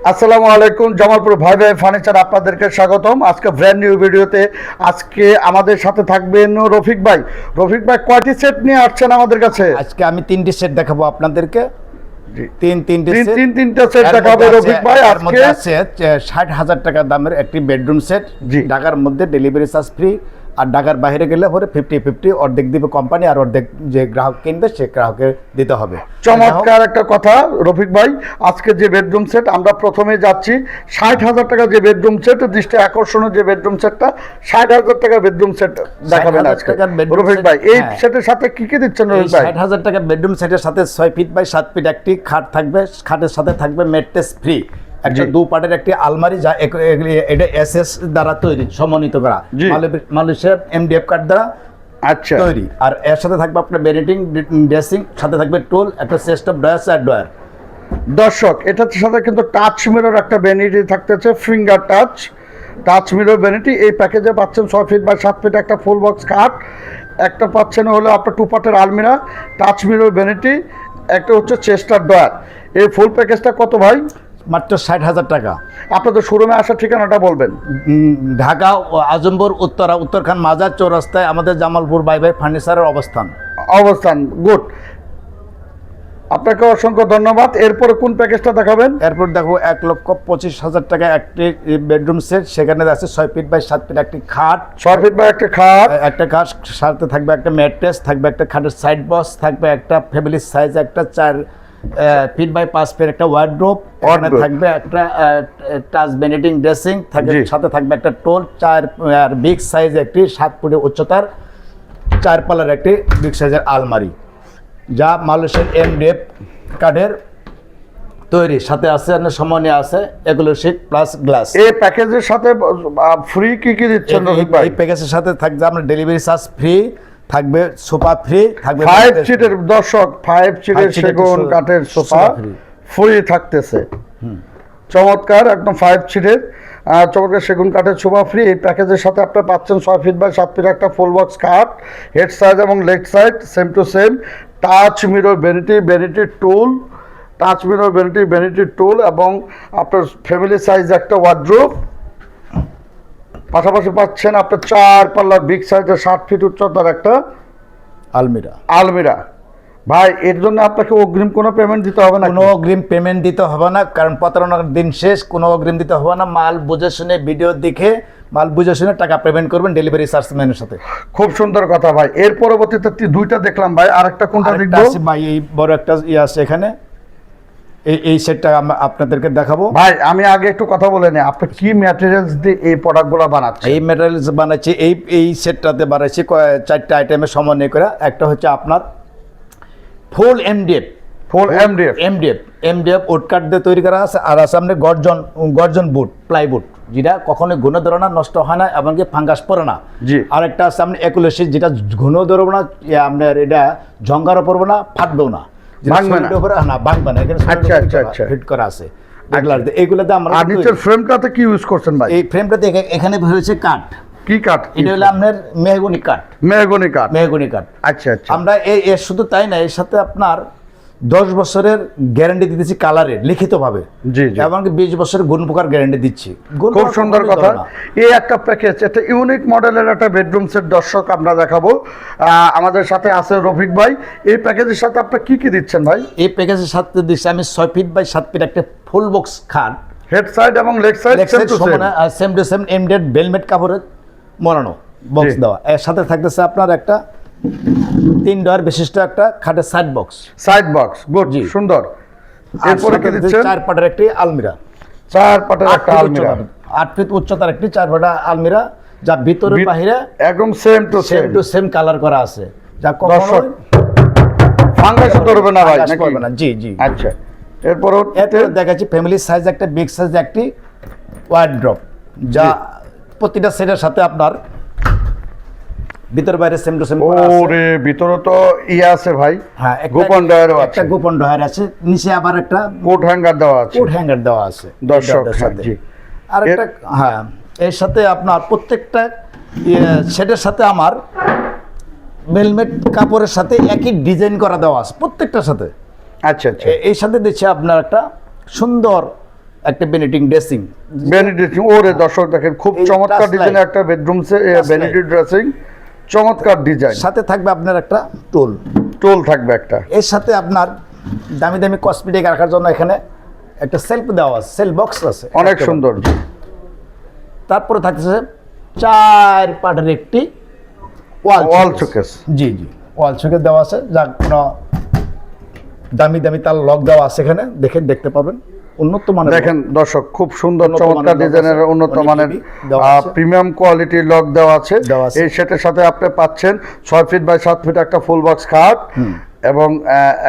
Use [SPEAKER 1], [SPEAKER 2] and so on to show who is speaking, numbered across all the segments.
[SPEAKER 1] আসসালামু আলাইকুম, জামালপুর ভাই ভাই ফার্নিচার আপনাদেরকে স্বাগতম। আজকে ব্র্যান্ড নিউ ভিডিওতে আজকে আমাদের সাথে থাকবেন রফিক ভাই। রফিক ভাই কয়টি সেট নিয়ে আসছেন আমাদের কাছে?
[SPEAKER 2] আজকে আমি 3টি সেট দেখাবো আপনাদেরকে।
[SPEAKER 1] তিনটা সেট দেখাবে রফিক ভাই। আজকে
[SPEAKER 2] 60,000 টাকা দামের একটি বেডরুম সেট,
[SPEAKER 1] জি।
[SPEAKER 2] ঢাকার মধ্যে ডেলিভারি চার্জ ফ্রি, আর ঢাকার বাইরে গেলে পরে 50-50 অর্ধেক দিবে কোম্পানি, আর অর্ধেক যে গ্রাহক কিনবে সে গ্রাহকের দিতে হবে।
[SPEAKER 1] চমৎকার একটা কথা রফিক ভাই। আজকে যে বেডরুম সেট আমরা প্রথমে যাচ্ছি 60,000 টাকা যে বেডরুম সেট, দৃষ্টি আকর্ষণীয় যে বেডরুম সেটটা 60,000 টাকা বেডরুম সেট দেখাবেন আজকে রফিক ভাই। এই সেটের সাথে কি কি দিচ্ছেন রফিক ভাই?
[SPEAKER 2] 60,000 টাকা বেডরুম সেটের সাথে 6 ফিট বাই 7 ফিট একটি খাট থাকবে, খাটের সাথে থাকবে ম্যাট্রেস ফ্রি, একটা দু পাটের একটি আলমারি, যা এটা এসএস দ্বারা তৈরি, সমন্বিত করা মালয়েশিয়ার এমডিএফ কাঠ দ্বারা তৈরি। আর এর সাথে থাকবে আপনার বেনিটিং ড্রেসিং, সাথে থাকবে টুল, একটা চেস্ট অফ ড্রয়ার আর ড্রয়ার।
[SPEAKER 1] দর্শক, এটার সাথে কিন্তু টাচ মিরর একটা ভ্যানিটি থাকতেছে, ফিঙ্গার টাচ মিরর ভ্যানিটি। এই প্যাকেজে পাচ্ছেন 6 ফিট বাই 7 ফিট একটা ফুল বক্স খাট, একটা পাচ্ছেন হলো আপনার 2 পার্টের আলমিরা, টাচ মিরর ভ্যানিটি, একটা হচ্ছে চেস্ট অফ ড্রয়ার। এই ফুল প্যাকেজটা কত ভাই?
[SPEAKER 2] মাত্র 60,000 টাকা।
[SPEAKER 1] আপনাদের শোরুমে আসার ঠিকানাটা বলবেন।
[SPEAKER 2] ঢাকা আজমপুর উত্তরখান মাজার চৌরাস্তায় আমাদের জামালপুর ভাই ভাই ফার্নিচারের অবস্থান। গুড, আপনাকে অসংখ্য ধন্যবাদ। এরপরে কোন প্যাকেজটা দেখাবেন? এরপর দেখো 1,25,000 টাকা একটি বেডরুম সেট, সেখানে আছে 6 ফিট বাই 7 ফিট একটি খাট,
[SPEAKER 1] 6 ফিট বাই একটা খাট,
[SPEAKER 2] সাথে থাকবে একটা ম্যাট্রেস, থাকবে একটা খাটের সাইড বক্স, থাকবে একটা ফ্যামিলি সাইজ একটা 4 ফিট বাই 5 ফিট একটা ওয়ার্ড্রোব, থাকবে একটা টাচ বেনিটিং ড্রেসিং, সাথে থাকবে একটা টোল, 4 বিগ সাইজ একটি 7 ফুটের উচ্চতার 4 পাল্লার একটি বিগ সাইজের আলমারি, যা মালয়েশিয়ার এমডিএফ কাঠের তৈরি, সাথে আছে সমন্বয় আছে এগুলো শীট প্লাস গ্লাস।
[SPEAKER 1] এই প্যাকেজের সাথে ফ্রি কি দিচ্ছেন রফিক ভাই?
[SPEAKER 2] এই প্যাকেজের সাথে থাকবে আপনার ডেলিভারি চার্জ ফ্রি, থাকবে সোফা ফ্রি, থাকবে
[SPEAKER 1] 5 সিটের দর্শক 5 সিটের সেগুন কাঠের সোফা ফ্রি থাকতেছে। চমৎকার, একদম 5 সিটের চমৎকার সেগুন কাঠের সোফা ফ্রি। এই প্যাকেজের সাথে আপনি পাচ্ছেন 6 ফিট বাই 7 ফিট একটা ফুল বক্স খাট, হেড সাইড এবং leg side same to same, touch mirror vanity tool, touch mirror vanity tool এবং আপনার ফ্যামিলি সাইজ একটা ওয়ার্ড্রোব। পাশাপাশি পাচ্ছেন আপনার 4 পাল্লার বিগ সাইজের 7 ফিট উচ্চতার একটা আলমিরা। ভাই, এর জন্য আপনাকে অগ্রিম কোনো পেমেন্ট দিতে হবে না?
[SPEAKER 2] কোনো অগ্রিম পেমেন্ট দিতে হবে না, কারণ প্রতারণার দিন শেষ। কোনো অগ্রিম দিতে হবে না, মাল বুঝে শুনে ভিডিও দেখে মাল বুঝে শুনে টাকা পেমেন্ট করবেন ডেলিভারি চার্জ ম্যানের সাথে।
[SPEAKER 1] খুব সুন্দর কথা ভাই। এর পরবর্তীতে দুইটা দেখলাম ভাই, আরেকটা কোনটা দেখবো
[SPEAKER 2] ভাই? এই বড় একটা আছে এখানে, এই সেটটা আপনাদেরকে দেখাবো
[SPEAKER 1] ভাই। আমি আগে একটু কথা বলে নিই, আপনি কি ম্যাটেরিয়ালস দিয়ে এই প্রোডাক্টগুলো বানাচ্ছেন?
[SPEAKER 2] এই ম্যাটেরিয়ালস বানাচ্ছি, এই সেটটাতে বানাচ্ছি 4টা আইটেমের সমন্বয় করে। একটা হচ্ছে আপনার ফুল এমডিএফ উড কাঠ দিয়ে তৈরি করা আছে, আর আছে আপনার গর্জন বুট, প্লাইউড, যেটা কখনো ঘন ধরে না, নষ্ট হয় না, এমনকি ফাঙ্গাস পড়ে না। আর একটা আছে আপনার একুলেসিস, যেটা ঘন ধরবো না, আপনার এটা জঙ্গারও পড়বো না, ফাটবেও না, ভাঙবে না। ফিট করা আছে এইগুলোতে। আমরা
[SPEAKER 1] নিচের ফ্রেমটাতে কি ইউজ করছেন ভাই?
[SPEAKER 2] এই ফ্রেমটাতে এখানে হয়েছে কাঠ।
[SPEAKER 1] কি কাঠ?
[SPEAKER 2] এটা হলো আপনার মেহগনি কাঠ।
[SPEAKER 1] আচ্ছা।
[SPEAKER 2] আমরা এর শুধু তাই না, এর সাথে আপনার 10 বছরের গ্যারান্টি দিতেছি কালারের, লিখিতভাবে। এমনকি 20 বছরের গুণ পোকার গ্যারান্টি দিচ্ছি।
[SPEAKER 1] খুব সুন্দর কথা। এই একটা প্যাকেজ, একটা ইউনিক মডেলের একটা বেডরুম সেট দর্শক আমরা দেখাবো। আমাদের সাথে আছে রফিক ভাই। এই প্যাকেজের সাথে আপনি কি দিচ্ছেন ভাই?
[SPEAKER 2] এই প্যাকেজের সাথে দিচ্ছি আমি 6 ফিট বাই 7 ফিট একটা ফুল বক্স খাট,
[SPEAKER 1] হেড সাইড এবং leg side
[SPEAKER 2] same to same এমডেড বেলমেট কাপড়ের মোড়ানো বক্স দেওয়া। এর সাথে থাকতেছে আপনার একটা 3 ডয়ার বিশিষ্ট একটা খাটের সাইড বক্স। গুড, সুন্দর। এরপরে কি দিচ্ছেন? 4 পাটের একটি আলমিরা,
[SPEAKER 1] 4 পাটের একটা আলমিরা,
[SPEAKER 2] 8 ফিট উচ্চতার একটি 4 পাটা আলমিরা, যা ভিতরে বাহিরে একদম সেম টু সেম কালার করা আছে, যা কখনো
[SPEAKER 1] ফাঙ্গাস ধরবে না ভাই,
[SPEAKER 2] নাকি? জি।
[SPEAKER 1] আচ্ছা, এরপর
[SPEAKER 2] দেখাচ্ছি ফ্যামিলি সাইজ একটা বিগ সাইজ একটি ওয়ার্ড্রপ, যা প্রতিটা সেটের সাথে আপনার ভিতর বাইরে সেম টু সেম।
[SPEAKER 1] ওরে, ভিতরে তো আছে ভাই।
[SPEAKER 2] হ্যাঁ,
[SPEAKER 1] গোপন ডয়ার আছে,
[SPEAKER 2] একটা গোপন ডয়ার আছে, নিচে আবার একটা
[SPEAKER 1] কোট হ্যাঙ্গার দেওয়া আছে দর্শক।
[SPEAKER 2] জি, আর একটা হ্যাঁ, এর সাথে আপনার প্রত্যেকটা সেটের সাথে আমার বেলমেট কাপড়ের সাথে একই ডিজাইন করা দেওয়া আছে প্রত্যেকটার সাথে।
[SPEAKER 1] আচ্ছা।
[SPEAKER 2] এই সাথে দিচ্ছে আপনার একটা সুন্দর একটা বেনিটিং ড্রেসিং।
[SPEAKER 1] ভ্যানিটি ওরে দর্শক দেখেন খুব
[SPEAKER 2] এই
[SPEAKER 1] চমৎকার
[SPEAKER 2] touch
[SPEAKER 1] ডিজাইনের
[SPEAKER 2] light।
[SPEAKER 1] একটা bedroom
[SPEAKER 2] Touch
[SPEAKER 1] vanity
[SPEAKER 2] light।
[SPEAKER 1] Dressing, চমৎকার ডিজাইন।
[SPEAKER 2] সাথে থাকবে আপনার একটা টুল।
[SPEAKER 1] টোল থাকবে একটা।
[SPEAKER 2] এর সাথে আপনার দামি দামি কসমেটিক রাখার জন্য এখানে একটা সেলফ দেওয়া আছে, সেল বক্স আছে
[SPEAKER 1] অনেক
[SPEAKER 2] একেবারে।
[SPEAKER 1] সুন্দর।
[SPEAKER 2] তারপরে থাকতেছে 4 পার্টের একটি ওয়াল
[SPEAKER 1] ওয়াল
[SPEAKER 2] শোকেস।
[SPEAKER 1] শোকেস।
[SPEAKER 2] জি জি, ওয়াল শোকেস দেওয়া আছে, যা কোনো দামি দামি তার লক দেওয়া আছে এখানে, দেখতে পাবেন উন্নত মানের।
[SPEAKER 1] দেখেন দর্শক খুব সুন্দর
[SPEAKER 2] উন্নত
[SPEAKER 1] চমৎকার
[SPEAKER 2] মানের lock
[SPEAKER 1] ডিজাইনের
[SPEAKER 2] আছে,
[SPEAKER 1] উন্নত
[SPEAKER 2] অনেক
[SPEAKER 1] মানের
[SPEAKER 2] heavy দেওয়া আছে।
[SPEAKER 1] প্রিমিয়াম কোয়ালিটির লক দেওয়া আছে।
[SPEAKER 2] দেওয়া আছে।
[SPEAKER 1] এই সেটের সাথে আপনি পাচ্ছেন 6 ফিট বাই 7 ফিট একটা ফুল বক্স খাট এবং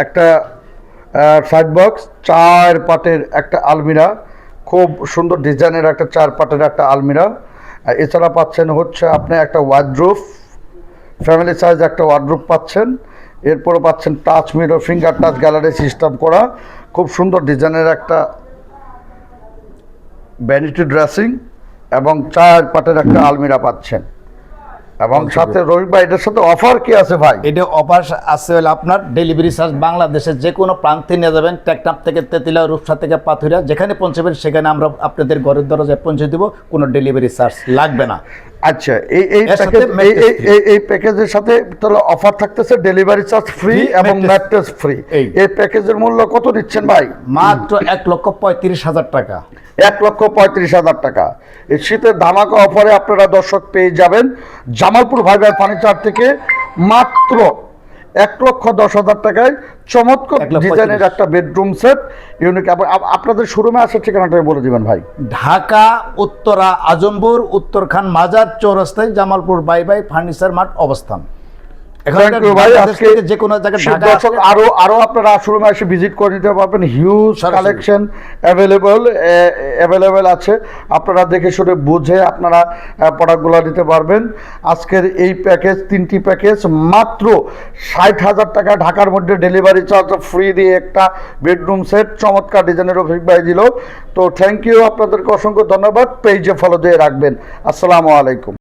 [SPEAKER 1] একটা সাইড বক্স, 4 পাটের একটা আলমিরা, খুব সুন্দর ডিজাইনের একটা 4 পাটের একটা আলমিরা। এছাড়া পাচ্ছেন হচ্ছে আপনি একটা ওয়ার্ডরোব, ফ্যামিলি সাইজ একটা ওয়ার্ডরোব পাচ্ছেন। এরপরে পাচ্ছেন touch mirror, finger touch gallery system করা খুব সুন্দর ডিজাইনের একটা ভ্যানিটি ড্রেসিং এবং 4 পাটের একটা আলমিরা পাচ্ছেন। এবং সাথে রবি ভাই এটার সাথে অফার কি আছে ভাই?
[SPEAKER 2] এটা অফার আছে হলো আপনার ডেলিভারি চার্জ বাংলাদেশের যে কোনো প্রান্তে নিয়ে যাবেন, টেকনাফ থেকে তেঁতুলিয়া, রূপসা থেকে পাথুরিয়া, যেখানে পৌঁছাবেন সেখানে আমরা আপনাদের ঘরের দরজায় পৌঁছে দেবো, কোনো ডেলিভারি চার্জ লাগবে না।
[SPEAKER 1] আচ্ছা, এই
[SPEAKER 2] এর সাথে
[SPEAKER 1] প্যাকেজ
[SPEAKER 2] mattress
[SPEAKER 1] এই প্যাকেজের সাথে তাহলে অফার থাকতেছে ডেলিভারি চার্জ ফ্রি
[SPEAKER 2] Free,
[SPEAKER 1] এবং
[SPEAKER 2] mattress
[SPEAKER 1] ম্যাট্রেস ফ্রি।
[SPEAKER 2] এই।
[SPEAKER 1] এই প্যাকেজের মূল্য কত দিচ্ছেন ভাই?
[SPEAKER 2] মাত্র 1,35,000 টাকা।
[SPEAKER 1] 1,35,000 টাকা। এই শীতের ধামাকা অফারে আপনারা দর্শক পেয়ে যাবেন জামালপুর ভাই ভাই ফার্নিচার থেকে মাত্র 1,10,000 টাকায় চমৎকার
[SPEAKER 2] 1,35,000
[SPEAKER 1] ডিজাইনের একটা বেডরুম সেট ইউনিক। আপনাদের শোরুমে আসার ঠিকানাটা বলে দিবেন ভাই।
[SPEAKER 2] ঢাকা উত্তরা আজমপুর উত্তরখান মাজার চৌরাস্তায় Jamalpur buy buy furniture mart অবস্থান।
[SPEAKER 1] Thank you ভাই। আজকে
[SPEAKER 2] যে কোনো জায়গায় ঢাকা
[SPEAKER 1] দর্শক আরো আপনারা শোরুমে এসে ভিজিট করে নিতে পারবেন। হিউজ
[SPEAKER 2] সরাসরি।
[SPEAKER 1] কালেকশন অ্যাভেলেবল আছে, আপনারা দেখে শুনে বুঝে আপনারা প্রোডাক্টগুলো নিতে পারবেন। আজকের এই প্যাকেজ, 3টি প্যাকেজ মাত্র 60,000 টাকা, ঢাকার মধ্যে ডেলিভারি চার্জ ফ্রি দিয়ে একটা বেডরুম সেট চমৎকার ডিজাইনের রফিক ভাই দিল। তো থ্যাংক ইউ, আপনাদেরকে অসংখ্য ধন্যবাদ। পেজে ফলো দিয়ে রাখবেন। আসসালামু আলাইকুম।